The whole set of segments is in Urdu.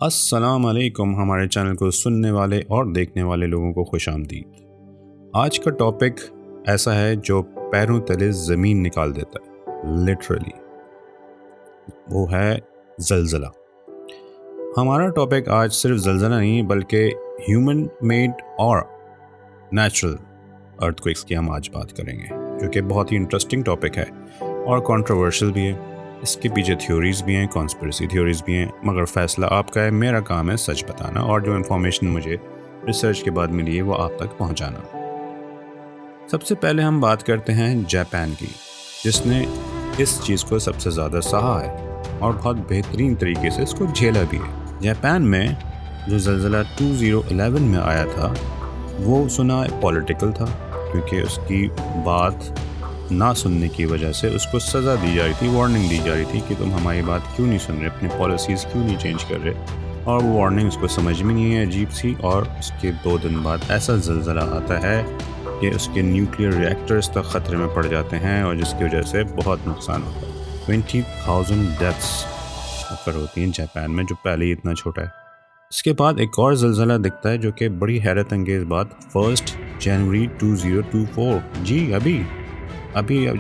السلام علیکم ہمارے چینل کو سننے والے اور دیکھنے والے لوگوں کو خوش آمدید۔ آج کا ٹاپک ایسا ہے جو پیروں تلے زمین نکال دیتا ہے، لٹرلی، وہ ہے زلزلہ۔ ہمارا ٹاپک آج صرف زلزلہ نہیں بلکہ ہیومن میڈ اور نیچرل ارتھ کوئکس کی ہم آج بات کریں گے، جو کہ بہت ہی انٹرسٹنگ ٹاپک ہے اور کنٹروورشل بھی ہے۔ اس کے پیچھے تھیوریز بھی ہیں، کانسپریسی تھیوریز بھی ہیں، مگر فیصلہ آپ کا ہے، میرا کام ہے سچ بتانا اور جو انفارمیشن مجھے ریسرچ کے بعد ملی ہے وہ آپ تک پہنچانا۔ سب سے پہلے ہم بات کرتے ہیں جاپان کی، جس نے اس چیز کو سب سے زیادہ سہا ہے اور بہت بہترین طریقے سے اس کو جھیلا بھی ہے۔ جاپان میں جو زلزلہ 2011 میں آیا تھا وہ سنا پولیٹیکل تھا، کیونکہ اس کی بات نہ سننے کی وجہ سے اس کو سزا دی جا رہی تھی، وارننگ دی جا رہی تھی کہ تم ہماری بات کیوں نہیں سن رہے، اپنی پالیسیز کیوں نہیں چینج کر رہے، اور وہ وارننگ اس کو سمجھ میں نہیں ہے، عجیب سی۔ اور اس کے 2 دن بعد ایسا زلزلہ آتا ہے کہ اس کے نیوکلیئر ریئیکٹرز تک خطرے میں پڑ جاتے ہیں اور جس کی وجہ سے بہت نقصان ہوتا ہے۔ 20,000 ڈیتھس اکر ہوتی ہیں جاپان میں، جو پہلے ہی اتنا چھوٹا ہے۔ اس کے بعد ایک اور زلزلہ دکھتا ہے جو کہ بڑی حیرت انگیز بات، 1 جنوری 2024، جی ابھی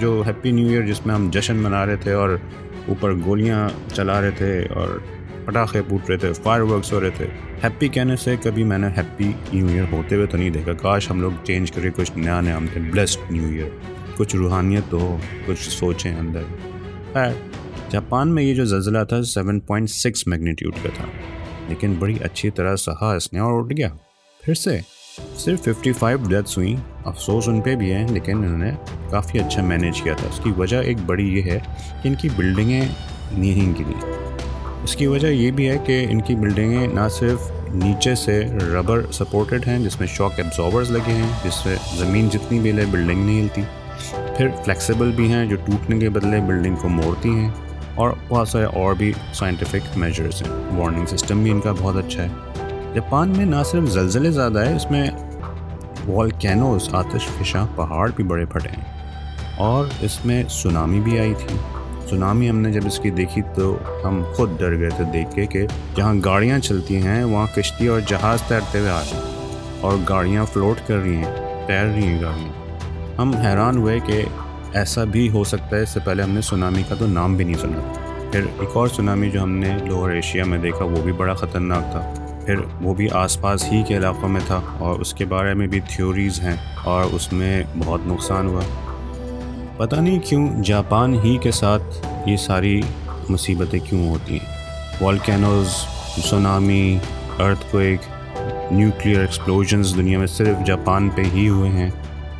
جو ہیپی نیو ایئر جس میں ہم جشن منا رہے تھے اور اوپر گولیاں چلا رہے تھے اور پٹاخے پھوٹ رہے تھے، فائر ورکس ہو رہے تھے۔ ہیپی کہنے سے کبھی میں نے ہیپی نیو ایئر ہوتے ہوئے تو نہیں دیکھا، کاش ہم لوگ چینج کریں، کچھ نیا ہم تھے، بلیسڈ نیو ایئر، کچھ روحانیت تو ہو، کچھ سوچیں اندر۔ خیر، جاپان میں یہ جو زلزلہ تھا 7.6 میگنیٹیوڈ کا تھا، لیکن بڑی اچھی طرح سہا اس نے اور اٹھ گیا پھر سے۔ صرف 55 ڈیتھس ہوئیں، افسوس ان پہ بھی ہیں، لیکن انہوں نے کافی اچھا مینیج کیا تھا۔ اس کی وجہ ایک بڑی یہ ہے کہ ان کی بلڈنگیں نہیں گری۔ اس کی وجہ یہ بھی ہے کہ ان کی بلڈنگیں نہ صرف نیچے سے ربر سپورٹڈ ہیں جس میں شاک ایبزاربرز لگے ہیں، جس سے زمین جتنی بھی لے بلڈنگ نہیں ہلتی، پھر فلیکسیبل بھی ہیں جو ٹوٹنے کے بدلے بلڈنگ کو موڑتی ہیں، اور بہت سارے اور بھی سائنٹیفک میجرز ہیں۔ وارننگ سسٹم بھی ان کا بہت اچھا ہے۔ جاپان میں نہ صرف زلزلے زیادہ ہے، اس میں والکینوز، آتش فشاں پہاڑ بھی بڑے پھٹے ہیں، اور اس میں سونامی بھی آئی تھی۔ سونامی ہم نے جب اس کی دیکھی تو ہم خود ڈر گئے تھے دیکھ کے کہ جہاں گاڑیاں چلتی ہیں وہاں کشتی اور جہاز تیرتے ہوئے آ رہے ہیں اور گاڑیاں فلوٹ کر رہی ہیں، تیر رہی ہیں گاڑیاں۔ ہم حیران ہوئے کہ ایسا بھی ہو سکتا ہے، اس سے پہلے ہم نے سونامی کا تو نام بھی نہیں سنا۔ پھر ایک اور سونامی جو ہم نے لوور ایشیا میں دیکھا وہ بھی بڑا خطرناک تھا، پھر وہ بھی آس پاس ہی کے علاقوں میں تھا، اور اس کے بارے میں بھی تھیوریز ہیں اور اس میں بہت نقصان ہوا۔ پتہ نہیں کیوں جاپان ہی کے ساتھ یہ ساری مصیبتیں کیوں ہوتی ہیں۔ والکینوز، سونامی، ارتھ کوئک، نیوکلیئر ایکسپلوژنز دنیا میں صرف جاپان پہ ہی ہوئے ہیں،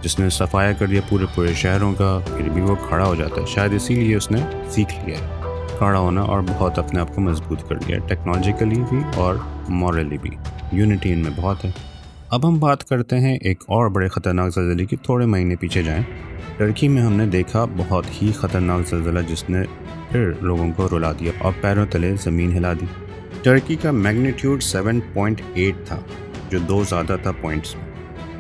جس نے صفایا کر دیا پورے شہروں کا، پھر بھی وہ کھڑا ہو جاتا ہے۔ شاید اسی لیے اس نے سیکھ لیا ہے کھڑا ہونا اور بہت اپنے آپ کو مضبوط کر لیا ہے، ٹیکنالوجیکلی بھی اور مورلی بھی، یونٹی ان میں بہت ہے۔ اب ہم بات کرتے ہیں ایک اور بڑے خطرناک زلزلے کی، تھوڑے مہینے پیچھے جائیں۔ ٹرکی میں ہم نے دیکھا بہت ہی خطرناک زلزلہ جس نے پھر لوگوں کو رلا دیا اور پیروں تلے زمین ہلا دی۔ ٹرکی کا میگنیٹیوڈ 7.8 تھا، جو 2 زیادہ تھا پوائنٹس میں،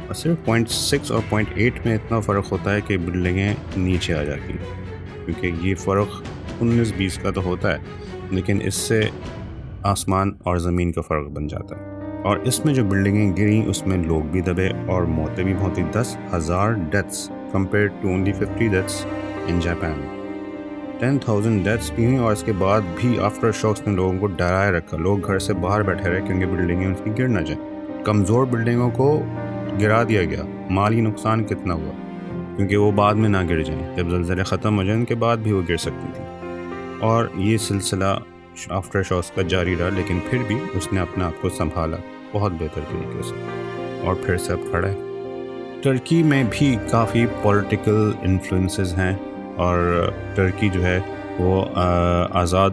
اور صرف 0.6 اور 0.8 میں اتنا فرق ہوتا ہے کہ بلڈنگیں نیچے آ جاتی ہیں، کیونکہ یہ فرق 19-20 کا تو ہوتا ہے، لیکن اس سے آسمان اور زمین کا فرق بن جاتا ہے۔ اور اس میں جو بلڈنگیں گریں اس میں لوگ بھی دبے اور موتیں بھی بہت، 10,000 deaths compared to only 50 deaths in Japan۔ 10,000 deaths بھی ہوئیں، اور اس کے بعد بھی آفٹر شاکس نے لوگوں کو ڈرائے رکھا، لوگ گھر سے باہر بیٹھے رہے کیونکہ بلڈنگیں ان کی گر نہ جائیں۔ کمزور بلڈنگوں کو گرا دیا گیا، مالی نقصان کتنا ہوا کیونکہ وہ بعد میں نہ گر جائیں، جب زلزلے ختم ہو جائیں ان کے بعد بھی وہ گر سکتی تھی۔ اور یہ سلسلہ آفٹر شاکس کا جاری رہا، لیکن پھر بھی اس نے اپنے آپ کو سنبھالا بہت بہتر طریقے سے، اور پھر سے اب کھڑا ہے۔ ٹرکی میں بھی کافی پولیٹیکل انفلوئنسز ہیں، اور ٹرکی جو ہے وہ آزاد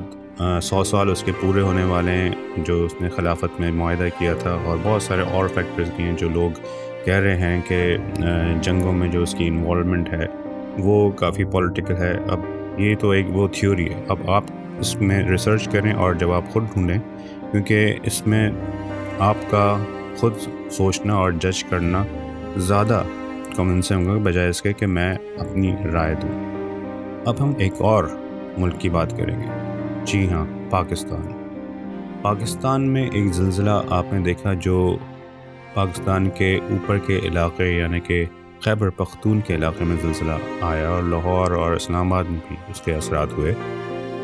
100 سال اس کے پورے ہونے والے ہیں جو اس نے خلافت میں معاہدہ کیا تھا، اور بہت سارے اور فیکٹرز بھی ہیں جو لوگ کہہ رہے ہیں کہ جنگوں میں جو اس کی انوالومنٹ ہے وہ کافی پولیٹیکل ہے۔ اب یہ تو ایک وہ تھیوری ہے، اب آپ اس میں ریسرچ کریں اور جب آپ خود ڈھونڈیں، کیونکہ اس میں آپ کا خود سوچنا اور جج کرنا زیادہ کنونسنگ ہوگا بجائے اس کے کہ میں اپنی رائے دوں۔ اب ہم ایک اور ملک کی بات کریں گے، جی ہاں، پاکستان۔ پاکستان میں ایک زلزلہ آپ نے دیکھا جو پاکستان کے اوپر کے علاقے یعنی کہ خیبر پختون کے علاقے میں زلزلہ آیا اور لاہور اور اسلام آباد میں بھی اس کے اثرات ہوئے.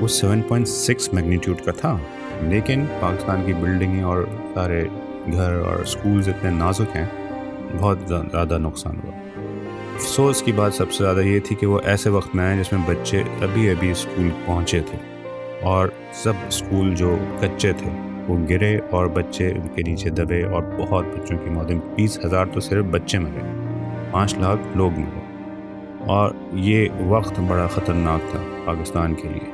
وہ 7.6 میگنیٹیوڈ کا تھا، لیکن پاکستان کی بلڈنگیں اور سارے گھر اور سکولز اتنے نازک ہیں، بہت زیادہ نقصان ہوا. افسوس کی بات سب سے زیادہ یہ تھی کہ وہ ایسے وقت میں آئے جس میں بچے ابھی اسکول پہنچے تھے اور سب اسکول جو کچے تھے وہ گرے اور بچے ان کے نیچے دبے اور بہت بچوں کی موتیں، 20,000 تو صرف بچے مرے، 5 لاکھ لوگ مرے. اور یہ وقت بڑا خطرناک تھا پاکستان کے لیے.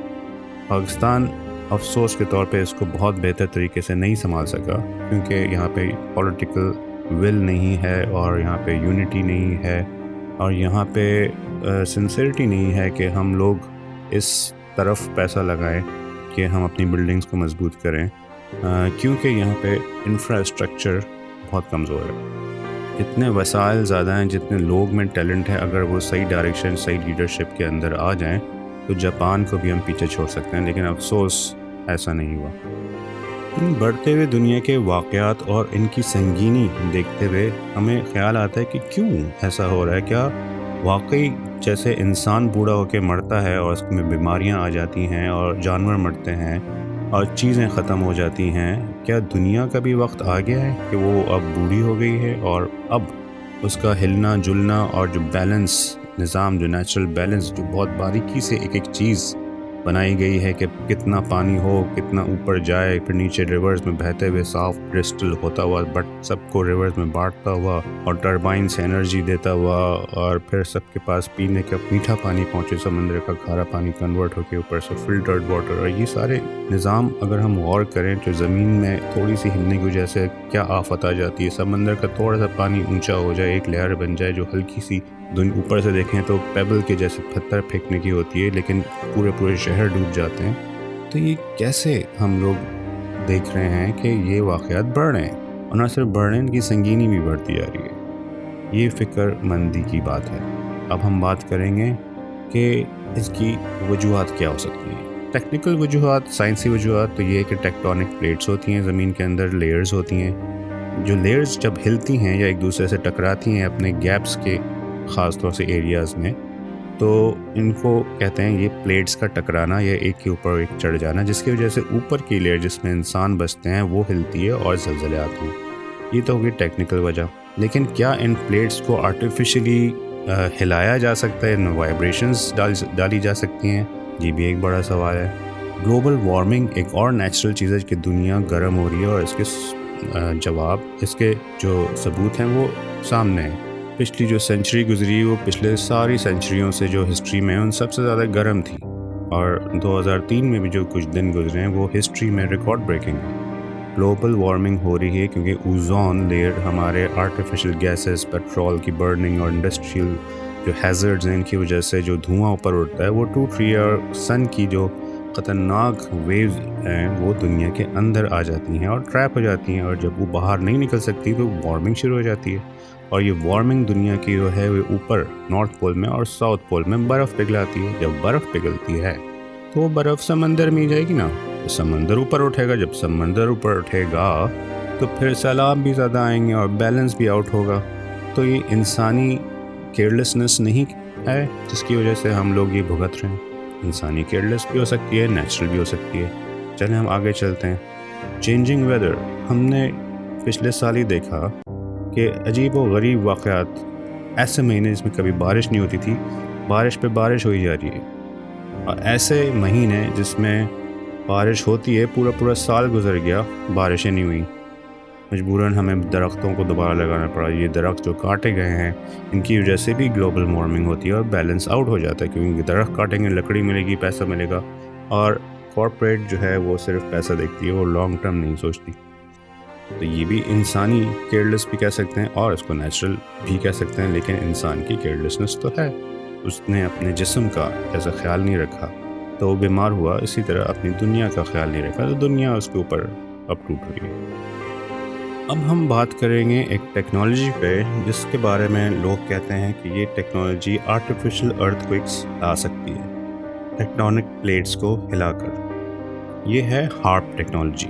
پاکستان افسوس کے طور پہ اس کو بہت بہتر طریقے سے نہیں سنبھال سکا، کیونکہ یہاں پہ پولیٹیکل ول نہیں ہے اور یہاں پہ یونٹی نہیں ہے اور یہاں پہ سنسیئرٹی نہیں ہے کہ ہم لوگ اس طرف پیسہ لگائیں کہ ہم اپنی بلڈنگز کو مضبوط کریں، کیونکہ یہاں پہ انفراسٹرکچر بہت کمزور ہے. جتنے وسائل زیادہ ہیں، جتنے لوگ میں ٹیلنٹ ہے، اگر وہ صحیح ڈائریکشن صحیح لیڈرشپ کے اندر آ جائیں تو جاپان کو بھی ہم پیچھے چھوڑ سکتے ہیں، لیکن افسوس ایسا نہیں ہوا. ان بڑھتے ہوئے دنیا کے واقعات اور ان کی سنگینی دیکھتے ہوئے ہمیں خیال آتا ہے کہ کیوں ایسا ہو رہا ہے. کیا واقعی جیسے انسان بوڑھا ہو کے مرتا ہے اور اس میں بیماریاں آ جاتی ہیں اور جانور مرتے ہیں اور چیزیں ختم ہو جاتی ہیں، کیا دنیا کا بھی وقت آ گیا ہے کہ وہ اب بوڑھی ہو گئی ہے اور اب اس کا ہلنا جلنا اور جو بیلنس نظام، جو نیچرل بیلنس، جو بہت باریکی سے ایک چیز بنائی گئی ہے کہ کتنا پانی ہو، کتنا اوپر جائے، پھر نیچے ریورز میں بہتے ہوئے صاف کرسٹل ہوتا ہوا بٹ سب کو ریورز میں بانٹتا ہوا اور ٹربائن سے انرجی دیتا ہوا، اور پھر سب کے پاس پینے کا میٹھا پانی پہنچے، سمندر کا کھارا پانی کنورٹ ہو کے اوپر سے فلٹرڈ واٹر. اور یہ سارے نظام اگر ہم غور کریں تو زمین میں تھوڑی سی ہلنے کی وجہ سے کیا آفت آ جاتی ہے. سمندر کا تھوڑا سا پانی اونچا ہو جائے، ایک لہر بن جائے جو ہلکی سی اوپر سے دیکھیں تو پیبل کے جیسے پتھر پھینکنے کی ہوتی ہے، لیکن پورے شہر ڈوب جاتے ہیں. تو یہ کیسے ہم لوگ دیکھ رہے ہیں کہ یہ واقعات بڑھ رہے ہیں، اور نہ صرف بڑھ رہے ہیں، ان کی سنگینی بھی بڑھتی جا رہی ہے. یہ فکر مندی کی بات ہے. اب ہم بات کریں گے کہ اس کی وجوہات کیا ہو سکتی ہیں. ٹیکنیکل وجوہات، سائنسی وجوہات تو یہ ہے کہ ٹیکٹونک پلیٹس ہوتی ہیں زمین کے اندر، لیئرز ہوتی ہیں. جو لیئرز جب ہلتی ہیں یا ایک دوسرے سے ٹکراتی ہیں اپنے گیپس کے خاص طور سے ایریاز میں، تو ان کو کہتے ہیں یہ پلیٹس کا ٹکرانا یا ایک کے اوپر ایک چڑھ جانا، جس کی وجہ سے اوپر کی لیئر جس میں انسان بستے ہیں وہ ہلتی ہے اور زلزلے آتے ہیں. یہ تو ہوگی ٹیکنیکل وجہ. لیکن کیا ان پلیٹس کو آرٹیفیشلی ہلایا جا سکتا ہے، ان وائبریشنز ڈالی جا سکتی ہیں؟ یہ بھی ایک بڑا سوال ہے. گلوبل وارمنگ ایک اور نیچرل چیز ہے کہ دنیا گرم ہو رہی ہے، اور اس کے جواب، اس کے جو ثبوت ہیں وہ سامنے ہیں. پچھلی جو سینچری گزری وہ پچھلے ساری سینچریوں سے جو ہسٹری میں ان سب سے زیادہ گرم تھی، اور 2003 میں بھی جو کچھ دن گزرے ہیں وہ ہسٹری میں ریکارڈ بریکنگ ہے. گلوبل وارمنگ ہو رہی ہے کیونکہ اوزون لیئر، ہمارے آرٹیفیشل گیسز، پیٹرول کی برننگ اور انڈسٹریل جو ہیزرڈز ہیں ان کی وجہ سے جو دھواں اوپر اٹھتا ہے وہ ٹوٹ رہی ہے، اور سن کی جو خطرناک ویوز ہیں وہ دنیا کے اندر آ جاتی ہیں اور ٹریپ ہو جاتی ہیں، اور جب وہ باہر نہیں نکل سکتی تو وارمنگ شروع ہو جاتی ہے. اور یہ وارمنگ دنیا کی جو ہے وہ اوپر نارتھ پول میں اور ساؤتھ پول میں برف پگھلاتی ہے. جب برف پگھلتی ہے تو وہ برف سمندر میں ہی جائے گی نا، تو سمندر اوپر اٹھے گا. جب سمندر اوپر اٹھے گا تو پھر سیلاب بھی زیادہ آئیں گے اور بیلنس بھی آؤٹ ہوگا. تو یہ انسانی کیئرلیسنس نہیں ہے جس کی وجہ سے ہم لوگ یہ بھگت رہے ہیں. انسانی کیئرلیس بھی ہو سکتی ہے، نیچرل بھی ہو سکتی ہے. چلیں ہم آگے چلتے ہیں. چینجنگ ویدر، ہم نے پچھلے سال ہی دیکھا کہ عجیب و غریب واقعات، ایسے مہینے جس میں کبھی بارش نہیں ہوتی تھی، بارش پہ بارش ہوئی جا رہی ہے، اور ایسے مہینے جس میں بارش ہوتی ہے پورا سال گزر گیا، بارشیں نہیں ہوئیں. مجبوراً ہمیں درختوں کو دوبارہ لگانا پڑا. یہ درخت جو کاٹے گئے ہیں ان کی وجہ سے بھی گلوبل وارمنگ ہوتی ہے اور بیلنس آؤٹ ہو جاتا ہے، کیونکہ درخت کاٹیں گے، لکڑی ملے گی، پیسہ ملے گا، اور کارپوریٹ جو ہے وہ صرف پیسہ دیکھتی ہے، وہ لانگ ٹرم نہیں سوچتی. تو یہ بھی انسانی کیئرلیس بھی کہہ سکتے ہیں اور اس کو نیچرل بھی کہہ سکتے ہیں. لیکن انسان کی کیئرلیسنس تو ہے، اس نے اپنے جسم کا جیسا خیال نہیں رکھا تو وہ بیمار ہوا، اسی طرح اپنی دنیا کا خیال نہیں رکھا تو دنیا اس کے اوپر اب ٹوٹ رہی ہے. اب ہم بات کریں گے ایک ٹیکنالوجی پہ جس کے بارے میں لوگ کہتے ہیں کہ یہ ٹیکنالوجی آرٹیفیشل ارتھ کوئکس لا سکتی ہے، ٹیکٹونک پلیٹس کو ہلا کر. یہ ہے ہارپ ٹیکنالوجی.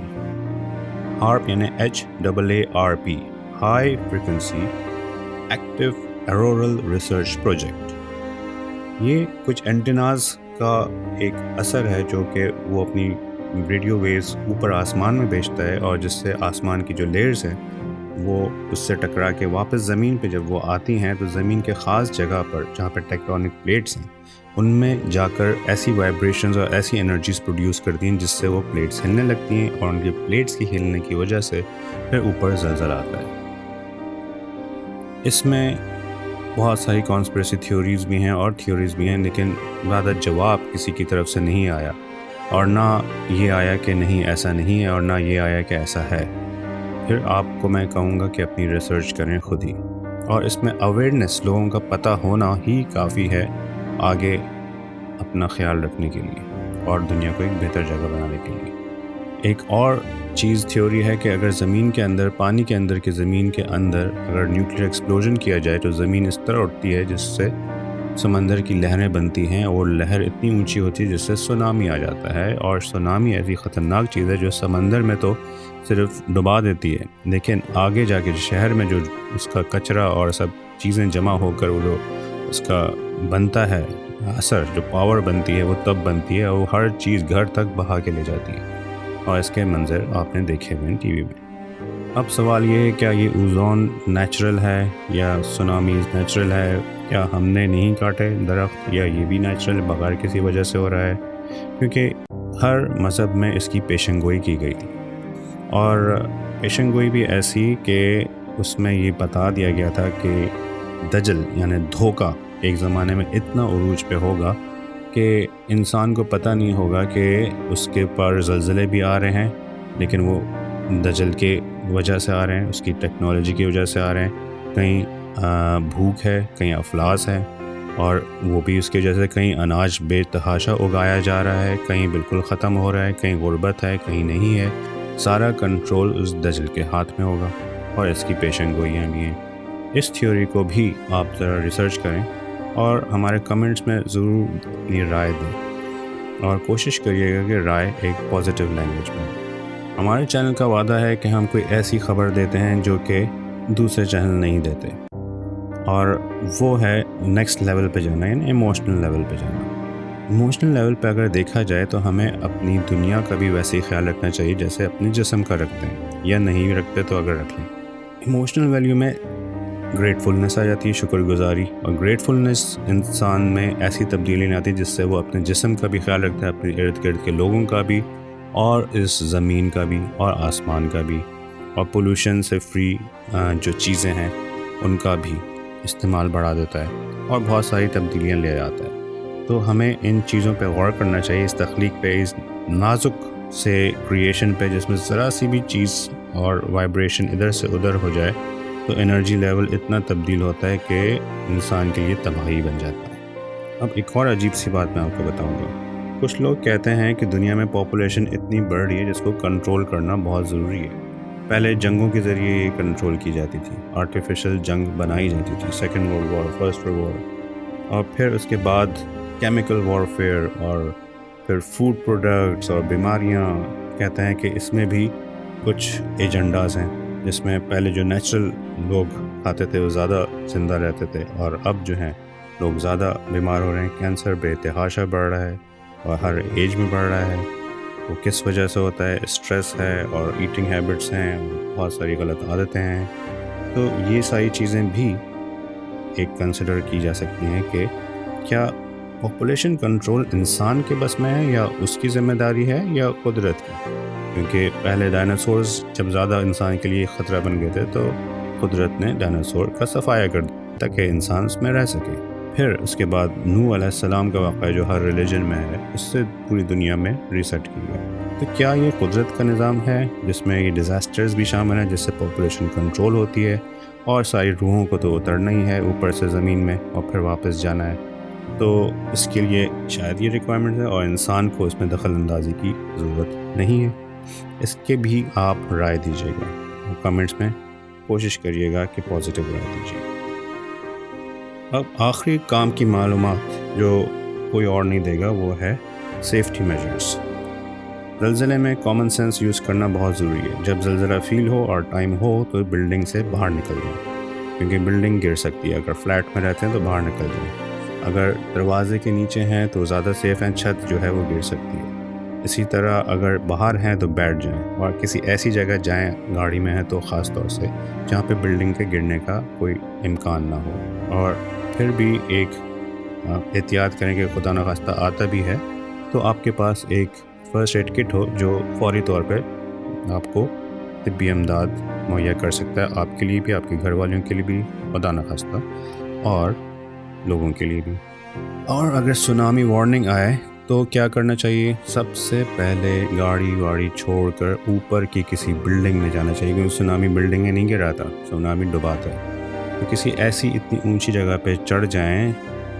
HAARP یعنی HAARP high frequency active auroral research project. یہ کچھ اینٹیناز کا ایک اثر ہے جو کہ وہ اپنی ریڈیو ویوز اوپر آسمان میں بھیجتا ہے، اور جس سے آسمان کی جو لیئرز ہیں وہ اس سے ٹکرا کے واپس زمین پہ جب وہ آتی ہیں تو زمین کے خاص جگہ پر جہاں پہ ٹیکٹونک پلیٹس ہیں ان میں جا کر ایسی وائبریشنز اور ایسی انرجیز پروڈیوس کرتی ہیں جس سے وہ پلیٹس ہلنے لگتی ہیں، اور ان کی پلیٹس کی ہلنے کی وجہ سے پھر اوپر زلزلہ آتا ہے. اس میں بہت ساری کانسپریسی تھیوریز بھی ہیں اور تھیوریز بھی ہیں، لیکن زیادہ جواب کسی کی طرف سے نہیں آیا، اور نہ یہ آیا کہ نہیں ایسا نہیں ہے، اور نہ یہ آیا کہ ایسا ہے. پھر آپ کو میں کہوں گا کہ اپنی ریسرچ کریں خود ہی، اور اس میں اویئرنیس لوگوں کا پتہ ہونا ہی کافی ہے آگے اپنا خیال رکھنے کے لیے اور دنیا کو ایک بہتر جگہ بنانے کے لیے. ایک اور چیز تھیوری ہے کہ اگر زمین کے اندر، پانی کے اندر کی زمین کے اندر اگر نیوکلیئر ایکسپلوژن کیا جائے تو زمین اس طرح اٹھتی ہے جس سے سمندر کی لہریں بنتی ہیں، اور لہر اتنی اونچی ہوتی ہے جس سے سونامی آ جاتا ہے. اور سونامی ایسی خطرناک چیز ہے جو سمندر میں تو صرف ڈبا دیتی ہے، لیکن آگے جا کے شہر میں جو اس کا کچرا اور سب چیزیں جمع ہو کر وہ جو اس کا بنتا ہے اثر، جو پاور بنتی ہے وہ تب بنتی ہے، اور وہ ہر چیز گھر تک بہا کے لے جاتی ہے، اور اس کے منظر آپ نے دیکھے ہوئے ہیں ٹی وی میں. اب سوال یہ ہے کیا یہ اوزون نیچرل ہے یا سونامیز نیچرل ہے؟ کیا ہم نے نہیں کاٹے درخت، یا یہ بھی نیچرل بغیر کسی وجہ سے ہو رہا ہے؟ کیونکہ ہر مذہب میں اس کی پیشن گوئی کی گئی تھی، اور پیشن گوئی بھی ایسی کہ اس میں یہ بتا دیا گیا تھا کہ دجل یعنی دھوکہ ایک زمانے میں اتنا عروج پہ ہوگا کہ انسان کو پتہ نہیں ہوگا کہ اس کے پر زلزلے بھی آ رہے ہیں، لیکن وہ دجل کے وجہ سے آ رہے ہیں، اس کی ٹیکنالوجی کی وجہ سے آ رہے ہیں. کہیں بھوک ہے، کہیں افلاس ہے، اور وہ بھی اس کی وجہ سے کہیں اناج بے تحاشا اگایا جا رہا ہے، کہیں بالکل ختم ہو رہا ہے، کہیں غربت ہے، کہیں نہیں ہے. سارا کنٹرول اس دجل کے ہاتھ میں ہوگا، اور اس کی پیشن گوئیاں بھی ہیں. اس تھیوری کو بھی آپ ذرا ریسرچ کریں اور ہمارے کمنٹس میں ضرور اپنی رائے دیں، اور کوشش کریے گا کہ رائے ایک پازیٹیو لینگویج میں. ہمارے چینل کا وعدہ ہے کہ ہم کوئی ایسی خبر دیتے ہیں جو کہ دوسرے چینل نہیں دیتے، اور وہ ہے نیکسٹ لیول پہ جانا، یعنی ایموشنل لیول پہ جانا. ایموشنل لیول پہ اگر دیکھا جائے تو ہمیں اپنی دنیا کا بھی ویسے ہی خیال رکھنا چاہیے جیسے اپنے جسم کا رکھتے ہیں، یا نہیں رکھتے تو اگر رکھ لیں. ایموشنل ویلیو میں گریٹفلنس آ جاتی ہے، شکر گزاری، اور گریٹفلنس انسان میں ایسی تبدیلی نہیں آتی جس سے وہ اپنے جسم کا بھی خیال رکھتا ہے، اپنے ارد گرد کے لوگوں کا بھی، اور اس زمین کا بھی، اور آسمان کا بھی، اور پولوشن سے فری جو چیزیں ہیں ان کا بھی استعمال بڑھا دیتا ہے، اور بہت ساری تبدیلیاں لے آتا ہے. تو ہمیں ان چیزوں پہ غور کرنا چاہیے، اس تخلیق پہ، اس نازک سے کریشن پہ جس میں ذرا سی بھی چیز اور وائبریشن ادھر سے ادھر ہو جائے تو انرجی لیول اتنا تبدیل ہوتا ہے کہ انسان کے لیے تباہی بن جاتا ہے. اب ایک اور عجیب سی بات میں آپ کو بتاؤں گا. کچھ لوگ کہتے ہیں کہ دنیا میں پاپولیشن اتنی بڑھ رہی ہے جس کو کنٹرول کرنا بہت ضروری ہے. پہلے جنگوں کے ذریعے یہ کنٹرول کی جاتی تھی، آرٹیفیشل جنگ بنائی جاتی تھی، second world war, first world war, اور پھر اس کے بعد کیمیکل وارفیئر، اور پھر فوڈ پروڈکٹس اور بیماریاں. کہتے ہیں کہ اس میں بھی کچھ ایجنڈاز ہیں، جس میں پہلے جو نیچرل لوگ کھاتے تھے وہ زیادہ زندہ رہتے تھے، اور اب جو ہیں لوگ زیادہ بیمار ہو رہے ہیں. کینسر بے تحاشا بڑھ رہا ہے اور ہر ایج میں بڑھ رہا ہے. وہ کس وجہ سے ہوتا ہے؟ اسٹریس ہے، اور ایٹنگ ہیبٹس ہیں، بہت ساری غلط عادتیں ہیں. تو یہ ساری چیزیں بھی ایک کنسیڈر کی جا سکتی ہیں کہ کیا پاپولیشن کنٹرول انسان کے بس میں ہے، یا اس کی ذمہ داری ہے، یا قدرت کی؟ کیونکہ پہلے ڈائناسورز جب زیادہ انسان کے لیے خطرہ بن گئے تھے تو قدرت نے ڈائناسور کا صفایا کر دیا تاکہ انسان اس میں رہ سکے. پھر اس کے بعد نوح علیہ السلام کا واقعہ جو ہر ریلیجن میں ہے، اس سے پوری دنیا میں ریسیٹ کی گئی. تو کیا یہ قدرت کا نظام ہے جس میں یہ ڈیزاسٹرز بھی شامل ہیں جس سے پاپولیشن کنٹرول ہوتی ہے، اور ساری روحوں کو تو اترنا ہی ہے اوپر سے زمین میں اور پھر واپس جانا ہے؟ تو اس کے لیے شاید یہ ریکوائرمنٹ ہے، اور انسان کو اس میں دخل اندازی کی ضرورت نہیں ہے. اس کے بھی آپ رائے دیجیے گا، کمنٹس میں کوشش کریے گا کہ پازیٹیو رائے دیجیے. اب آخری کام کی معلومات جو کوئی اور نہیں دے گا وہ ہے سیفٹی میجرز. زلزلے میں کامن سینس یوز کرنا بہت ضروری ہے. جب زلزلہ فیل ہو اور ٹائم ہو تو بلڈنگ سے باہر نکل جائیں, کیونکہ بلڈنگ گر سکتی ہے. اگر فلیٹ میں رہتے ہیں تو باہر نکل جائیں. اگر دروازے کے نیچے ہیں تو زیادہ سیف ہیں, چھت جو ہے وہ گر سکتی ہے. اسی طرح اگر باہر ہیں تو بیٹھ جائیں, اور کسی ایسی جگہ جائیں, گاڑی میں ہیں تو خاص طور سے, جہاں پہ بلڈنگ کے گرنے کا کوئی امکان نہ ہو. اور پھر بھی ایک احتیاط کریں کہ خدا نخواستہ آتا بھی ہے تو آپ کے پاس ایک فرسٹ ایڈ کٹ ہو جو فوری طور پہ آپ کو طبی امداد مہیا کر سکتا ہے, آپ کے لیے بھی, آپ کے گھر والوں کے لیے بھی, خدا نخواستہ, اور لوگوں کے لیے بھی. اور اگر سونامی وارننگ آئے تو کیا کرنا چاہیے؟ سب سے پہلے گاڑی واڑی چھوڑ کر اوپر کی کسی بلڈنگ میں جانا چاہیے, کیونکہ سونامی بلڈنگیں نہیں گراتا, سونامی ڈباتا ہے. تو کسی ایسی اتنی اونچی جگہ پہ چڑھ جائیں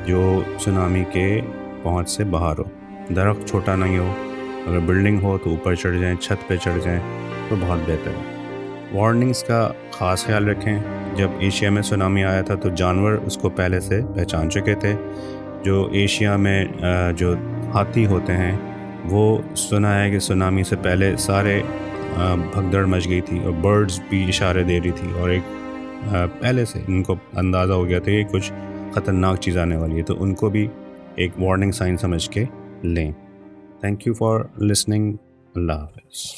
جو سونامی کے پہنچ سے باہر ہو. درخت چھوٹا نہیں ہو, اگر بلڈنگ ہو تو اوپر چڑھ جائیں, چھت پہ چڑھ جائیں تو بہت بہتر ہے. وارننگز کا خاص خیال رکھیں. جب ایشیا میں سونامی آیا تھا تو جانور اس کو پہلے سے پہچان چکے تھے. جو ایشیا میں جو ہاتھی ہوتے ہیں وہ سنا ہے کہ سونامی سے پہلے سارے بھگدڑ مچ گئی تھی, اور برڈز بھی اشارے دے رہی تھی, اور ایک پہلے سے ان کو اندازہ ہو گیا تھا کہ کچھ خطرناک چیز آنے والی ہے, تو ان کو بھی ایک وارننگ سائن سمجھ کے لیں. Thank you for listening. Allah حافظ.